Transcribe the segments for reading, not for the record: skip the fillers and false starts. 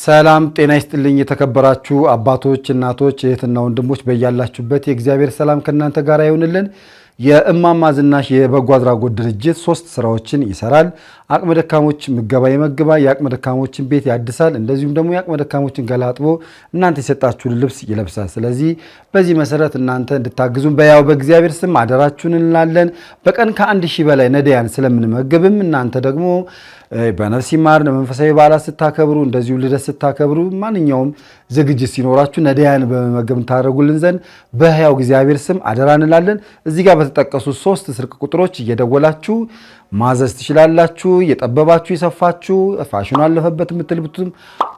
ሰላም ጤና ይስጥልኝ የተከበራችሁ አባቶች እናቶች እህትና ወንድሞች በእያላችሁበት የእግዚአብሔር ሰላም ከእናንተ ጋር ይሁንልን። የእማማ ዝናሽ የበጎ አድራጎት ድርጅት 3 ስራዎችን ይሰራል። አቅመ ደካሞች ምገባ ይመግባል፣ የአቅመ ደካሞችን ቤት ያድሳል፣ እንደዚሁም ደግሞ የአቅመ ደካሞችን ገላጥቦ እናንተ የሰጣችሁን ልብስ ይለብሳል። ስለዚህ በዚህ መሰረት እናንተ እንድታግዙን በያው በእግዚአብሔር ስም አደራችሁን እንላለን። በቀን ከ1000 በላይ ነዳያን ስለምንመገብም እናንተ ደግሞ በነፍስ ይማር መንፈሳዊ በዓላት ስታከብሩ እንደዚሁ ልደት ስታከብሩ ማንኛውም ዝግጅት ሲኖራችሁ ነዳያን በመመገብ ታደርጉልን ዘንድ በሕያው እግዚአብሔር ስም አደራ እንላለን። እዚህ ጋር በተጠቀሱ 3 ስልክ ቁጥሮች እየደወላችሁ ማዘዝ ትችላላችሁ። የጠበባችሁ የሰፋችሁ ፋሽኑ አለፈበት የምትልብቱም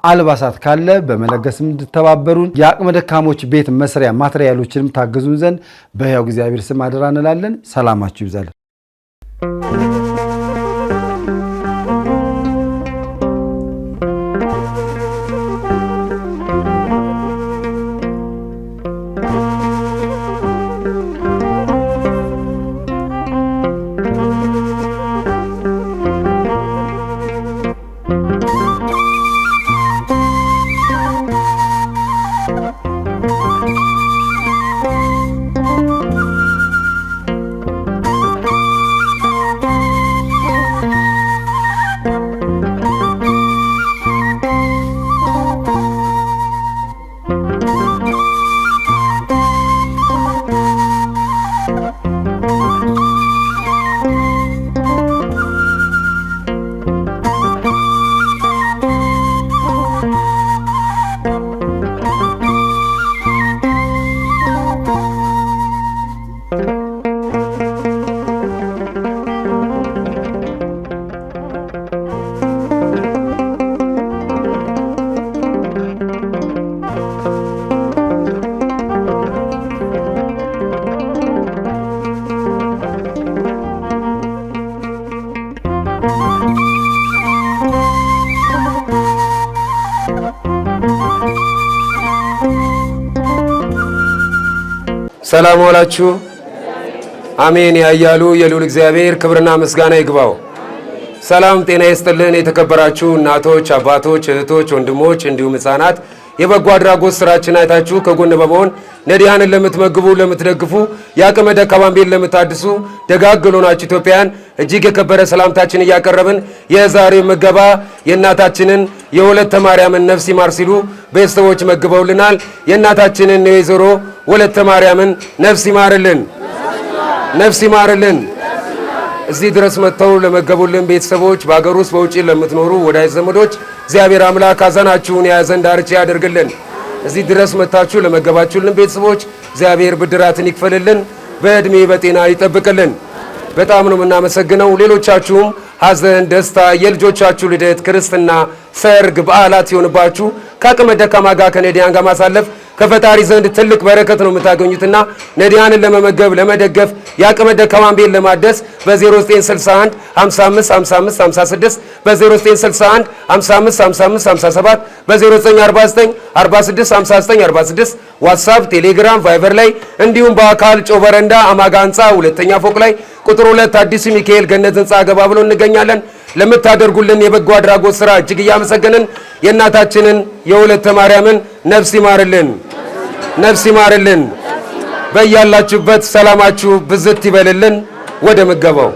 አልባሳት ካለ በመለገስም እንድተባበሩን የአቅመ ደካሞች ቤት መስሪያ ማቴሪያሎችንም ታገዙን ዘንድ በሕያው እግዚአብሔር ስም አደራ እንላለን። ሰላማችሁ ይብዛል። ሰላም ዋላችሁ። አሜን ያያሉ የልዑል እግዚአብሔር ክብርና ምስጋና ይግባው። ሰላም ጤና ይስጥልን። የተከበራችሁ እናቶች፣ አባቶች፣ እህቶች፣ ወንድሞች እንዲሁም ሕፃናት የበጎ አድራጎት ስራችን አይታችሁ ከጎን በመሆን ነዳያንን ለምትመግቡ ለምትደግፉ የአቅመ ደካማን ቤት ለምታድሱ ደጋግ ሆናችሁ ኢትዮጵያን እጅግ የከበረ ሰላምታችን እያቀረብን የዛሬው ምገባ የእናታችንን የወለተ ማርያምን ነፍስ ይማር ሲሉ ቤተሰቦች መግበውልናል። የእናታችንን የወይዘሮ ወለተ ማርያምን ነፍስ ይማርልን፣ ነፍስ ይማርልን። እዚህ ድረስ መጥተው ለመገቡልን ቤተሰቦች በአገር ውስጥ በውጪ ለምትኖሩ ወዳጅ ዘመዶች እግዚአብሔር አምላክ ሐዘናችሁን የያዘን ዳርቻ ያደርግልን። እዚህ ድረስ መጥታችሁ ለመገባችሁልን ቤተሰቦች እግዚአብሔር ብድራትን ይክፈልልን፣ በእድሜ በጤና ይጠብቅልን። በጣም ነው የምናመሰግነው። ሌሎቻችሁም ሐዘን፣ ደስታ፣ የልጆቻችሁ ልደት፣ ክርስትና፣ ሰርግ፣ በዓላት ሲሆንባችሁ ከአቅመ ደካማ ጋር ከነዳያን ጋር ማሳለፍ ከፈጣሪ ዘንድ ትልቅ በረከት ነው የምታገኙትና ነዳያንን ለመመገብ ለመደገፍ የአቅመ ደካማን ቤት ለማደስ በ0961 55 55 56 በ0961 55 55 57 በ0949 46 59 46 ዋትስአፕ፣ ቴሌግራም፣ ቫይበር ላይ እንዲሁም በአካል ጮበረንዳ አማጋ ህንፃ 2ኛ ፎቅ ላይ ቁጥር 2 አዲሱ ሚካኤል ገነት ህንፃ ገባ ብሎ እንገኛለን። ለምታደርጉልን የበጎ አድራጎት ስራ እጅግ እያመሰገንን የእናታችንን የወለተ ማርያምን ነፍስ ይማርልን፣ ነፍስ ይማርልን። በያላችሁበት ሰላማችሁ ብዝት ይበልልን። ወደ ምገባው